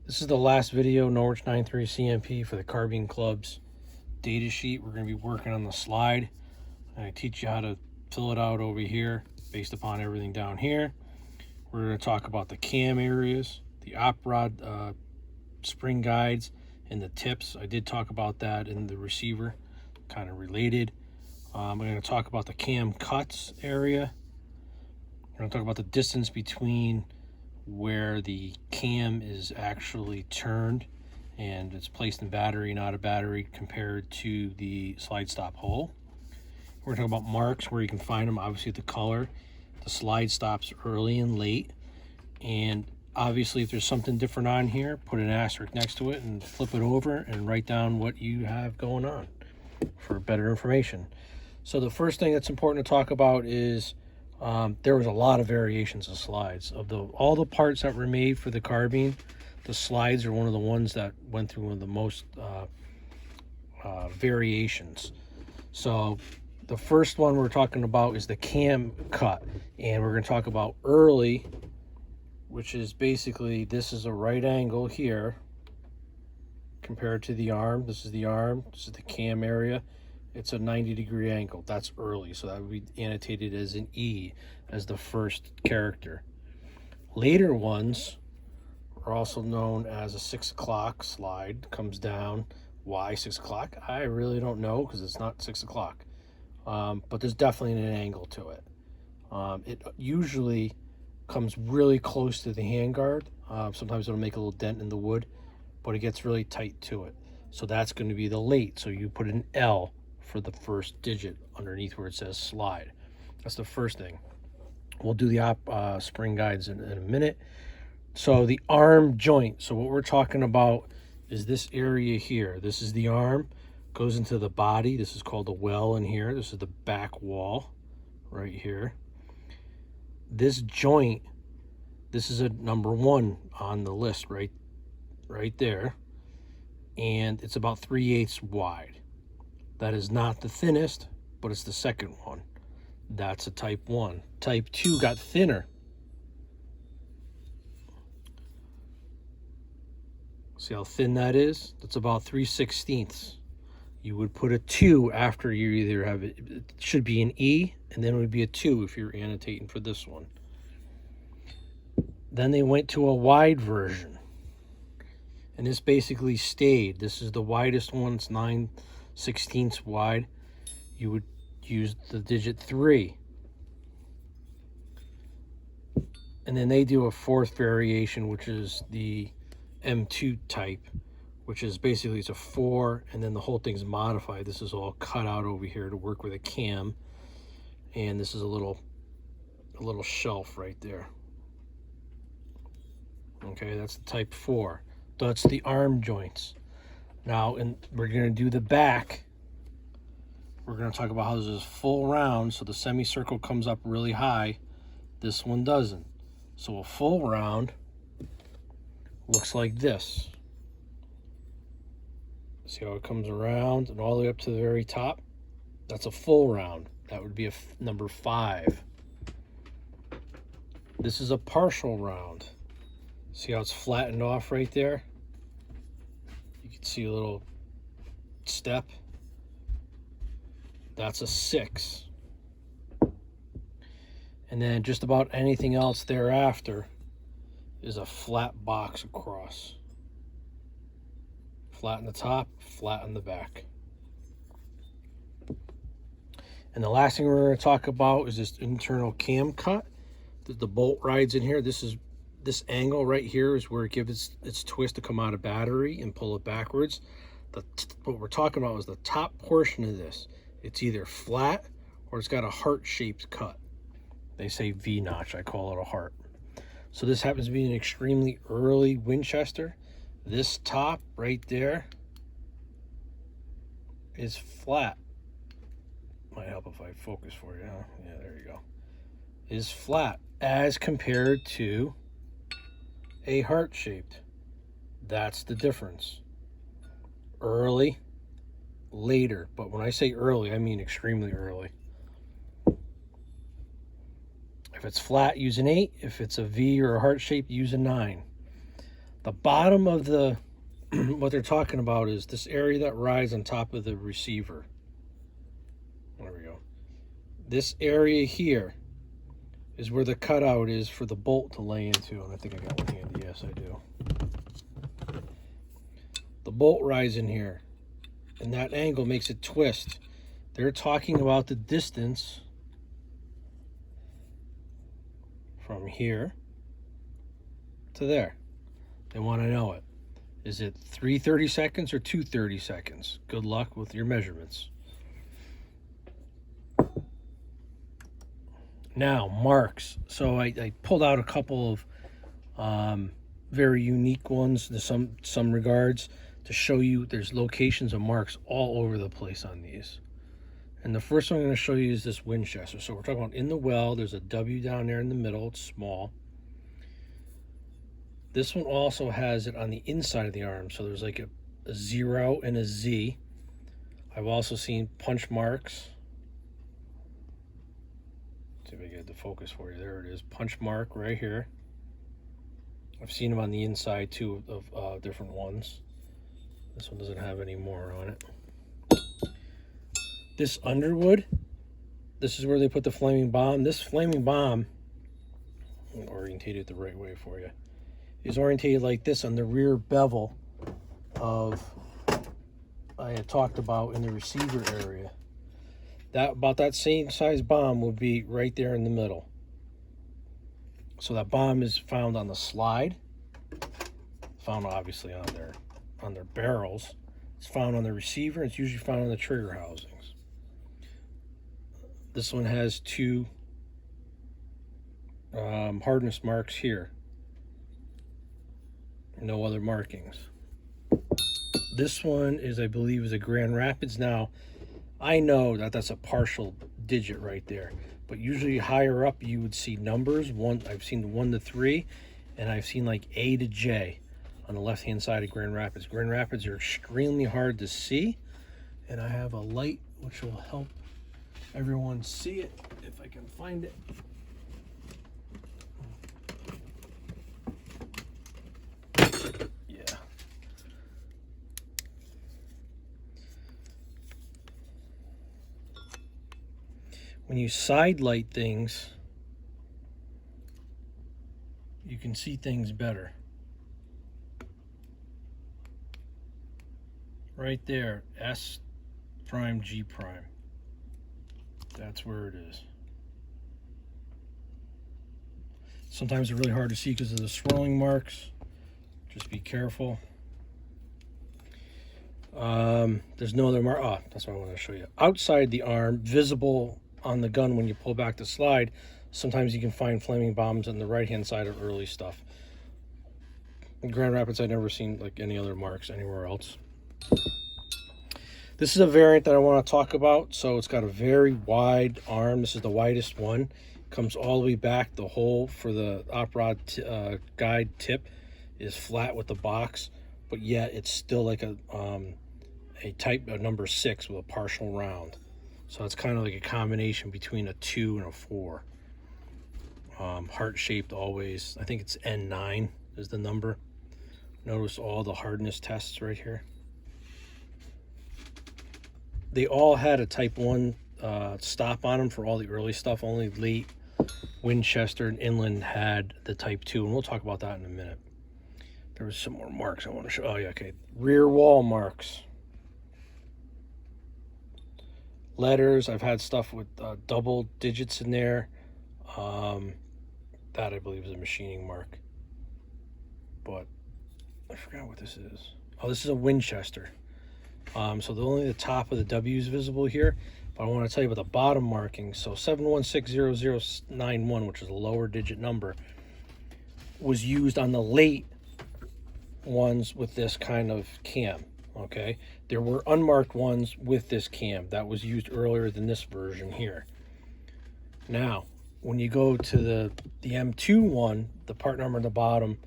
This is the last video, Norwich 93 CMP for the Carbine Club's data sheet. We're going to be working on the slide. I teach you how to fill it out over here based upon everything down here. We're going to talk about the cam areas, the op rod spring guides, and the tips. I did talk about that in the receiver, kind of related. We're going to talk about the cam cuts area. We're going to talk about the distance between where the cam is actually turned and it's placed in battery, not a battery, compared to the slide stop hole. We're talking about marks, where you can find them, obviously the color, the slide stops early and late, and obviously if there's something different on here, put an asterisk next to it and flip it over and write down what you have going on for better information. So the first thing that's important to talk about is there was a lot of variations of slides. Of all the parts that were made for the carbine, the slides are one of the ones that went through one of the most variations. So the first one we're talking about is the cam cut, and we're going to talk about early, which is basically this is a right angle here compared to the arm. This is the arm, this is the cam area. It's a 90-degree angle. That's early, so that would be annotated as an E as the first character. Later ones are also known as a 6 o'clock slide. Comes down. Why 6 o'clock? I really don't know, because it's not 6 o'clock. But there's definitely an angle to it. It usually comes really close to the handguard. Sometimes it'll make a little dent in the wood, but it gets really tight to it. So that's going to be the late. So you put an L for the first digit underneath where it says slide. That's the first thing. We'll do the spring guides in a minute. So the arm joint. So what we're talking about is this area here. This is the arm, goes into the body. This is called the well in here. This is the back wall right here. This joint, this is a number 1 on the list right there. And it's about 3/8 wide. That is not the thinnest, but it's the second one. That's a type 1. Type 2 got thinner. See how thin that is? That's about 3/16. You would put a 2 after you either have it. It should be an E, and then it would be a 2 if you're annotating for this one. Then they went to a wide version. And this basically stayed. This is the widest one. It's 9/16 wide. You would use the digit 3. And then they do a 4th variation, which is the M2 type, which is basically it's a 4, and then the whole thing's modified. This is all cut out over here to work with a cam, and this is a little shelf right there. Okay, that's the type 4. That's the arm joints. Now, and we're going to do the back. We're going to talk about how this is full round, so the semicircle comes up really high. This one doesn't. So a full round looks like this. See how it comes around and all the way up to the very top? That's a full round. That would be a number 5. This is a partial round. See how it's flattened off right there? You can see a little step. That's a 6. And then just about anything else thereafter is a flat box across. Flat in the top, flat in the back. And the last thing we're going to talk about is this internal cam cut. The bolt rides in here. This angle right here is where it gives its twist to come out of battery and pull it backwards. What we're talking about is the top portion of this. It's either flat or it's got a heart-shaped cut. They say V-notch. I call it a heart. So this happens to be an extremely early Winchester. This top right there is flat. Might help if I focus for you, huh? Yeah, there you go. Is flat as compared to a heart-shaped. That's the difference. Early, later. But when I say early, I mean extremely early. If it's flat, use an 8. If it's a V or a heart shape, use a 9. The bottom of the, what they're talking about is this area that rides on top of the receiver. There we go. This area here is where the cutout is for the bolt to lay into. And I think I got one handy. Yes, I do. The bolt rides in here, and that angle makes it twist. They're talking about the distance from here to there. They want to know it. Is it 3 30-seconds or 2 30-seconds? Good luck with your measurements. Now, marks. So I pulled out a couple of very unique ones in some regards to show you there's locations of marks all over the place on these. And the first one I'm going to show you is this Winchester. So we're talking about in the well, there's a W down there in the middle, it's small. This one also has it on the inside of the arm, so there's like a 0 and a Z. I've also seen punch marks. Let's see if I get the focus for you. There it is, punch mark right here. I've seen them on the inside too of different ones. This one doesn't have any more on it. This Underwood, this is where they put the flaming bomb. This flaming bomb, I'm gonna orientate it the right way for you, is orientated like this on the rear bevel of, I had talked about in the receiver area. About that same size bomb would be right there in the middle. So that bomb is found on the slide, found obviously on their barrels. It's found on the receiver. It's usually found on the trigger housings. This one has 2 hardness marks here. No other markings. This one is, I believe, is a Grand Rapids. Now, I know that that's a partial digit right there, but usually higher up you would see numbers. I've seen 1 to 3, and I've seen like A to J on the left-hand side of Grand Rapids. Grand Rapids are extremely hard to see, and I have a light which will help everyone see it if I can find it. Yeah. When you side light things, you can see things better. Right there, S prime, G prime. That's where it is. Sometimes they're really hard to see because of the swirling marks. Just be careful. There's no other mark. Oh, that's what I want to show you. Outside the arm, visible on the gun when you pull back the slide, sometimes you can find flaming bombs on the right-hand side of early stuff. In Grand Rapids, I've never seen like any other marks anywhere else. This is a variant that I want to talk about. So it's got a very wide arm. This is the widest one. Comes all the way back. The hole for the op rod guide tip is flat with the box, but yet it's still like a type of number 6 with a partial round. So it's kind of like a combination between a 2 and a 4. Heart shaped always. I think it's N9 is the number. Notice all the hardness tests right here. They all had a type 1 stop on them for all the early stuff. Only late Winchester and Inland had the type 2, and we'll talk about that in a minute. There was some more marks I want to show. Oh yeah, okay. Rear wall marks. Letters. I've had stuff with double digits in there. That I believe is a machining mark. But I forgot what this is. Oh, this is a Winchester. So only the top of the W is visible here, but I want to tell you about the bottom markings. So 7160091, which is a lower digit number, was used on the late ones with this kind of cam. Okay, there were unmarked ones with this cam that was used earlier than this version here. Now, when you go to the M2 one, the part number on the bottom,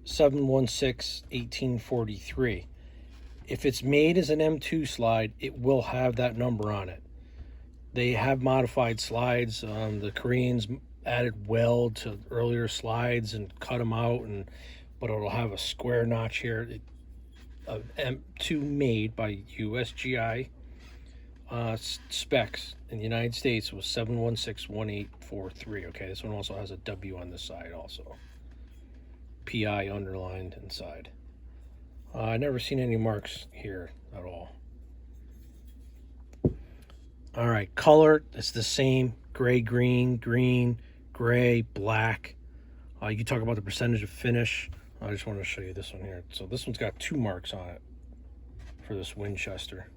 7161843. If it's made as an M2 slide, it will have that number on it. They have modified slides. The Koreans added weld to earlier slides and cut them out, but it'll have a square notch here. M2 made by USGI specs in the United States was 7161843. Okay, this one also has a W on the side also. PI underlined inside. I never seen any marks here at all. All right, color, it's the same. Gray, green, green, gray, black. You can talk about the percentage of finish. I just want to show you this one here. So this one's got 2 marks on it for this Winchester,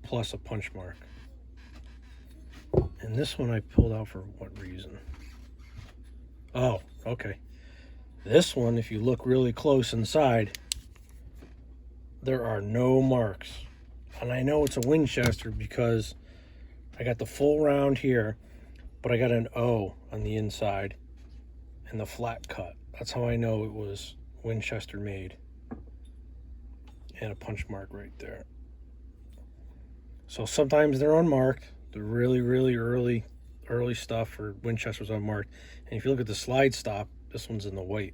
plus a punch mark. And this one I pulled out for what reason? Oh, okay. This one, if you look really close inside, there are no marks. And I know it's a Winchester because I got the full round here, but I got an O on the inside and the flat cut. That's how I know it was Winchester made. And a punch mark right there. So sometimes they're unmarked. The really, really early stuff for Winchesters unmarked. And if you look at the slide stop, this one's in the white,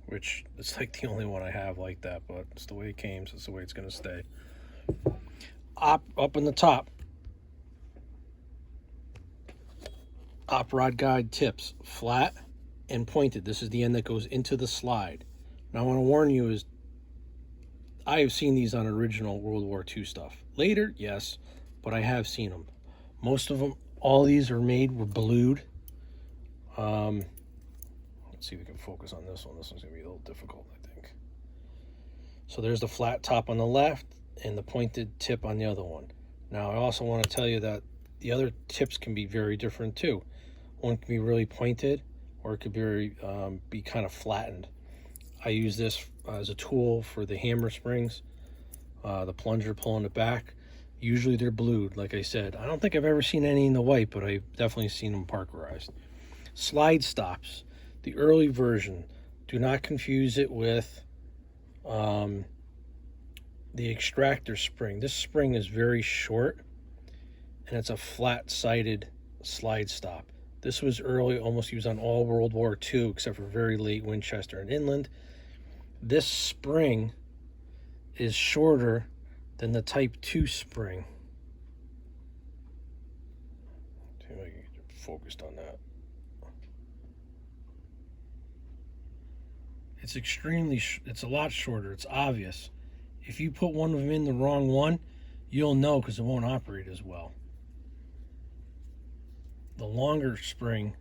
which it's like the only one I have like that, but it's the way it came, so it's the way it's going to stay. Up in the top, op rod guide tips, flat and pointed. This is the end that goes into the slide. Now I want to warn you is I have seen these on original World War II stuff. Later, yes, but I have seen them. Most of them, all these were blued. Let's see if we can focus on this one. This one's going to be a little difficult, I think. So there's the flat top on the left and the pointed tip on the other one. Now, I also want to tell you that the other tips can be very different too. One can be really pointed, or it could be kind of flattened. I use this as a tool for the hammer springs, the plunger pulling it back. Usually they're blued, like I said. I don't think I've ever seen any in the white, but I've definitely seen them parkerized. Slide stops, the early version. Do not confuse it with the extractor spring. This spring is very short, and it's a flat-sided slide stop. This was early, almost used on all World War II, except for very late Winchester and Inland. This spring is shorter than the Type 2 spring. See if I can get focused on that. It's it's a lot shorter. It's obvious. If you put one of them in the wrong one, you'll know because it won't operate as well. The longer spring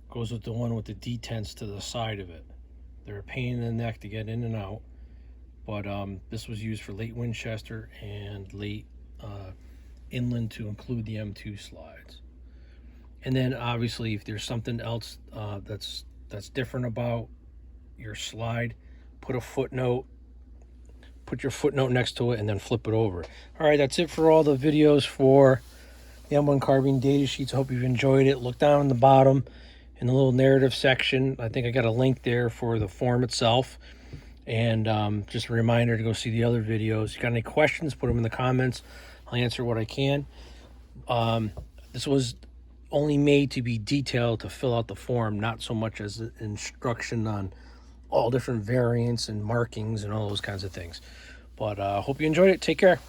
goes with the one with the detents to the side of it. They're a pain in the neck to get in and out, but this was used for late Winchester and late Inland to include the M2 slides. And then obviously if there's something else that's different about your slide, put a footnote, put your footnote next to it, and then flip it over. All right, that's it for all the videos for the M1 Carbine Datasheets. I hope you've enjoyed it. Look down in the bottom in the little narrative section. I think I got a link there for the form itself. And just a reminder to go see the other videos. If you got any questions, put them in the comments. I'll answer what I can. This was only made to be detailed to fill out the form, not so much as an instruction on all different variants and markings and all those kinds of things. But hope you enjoyed it. Take care.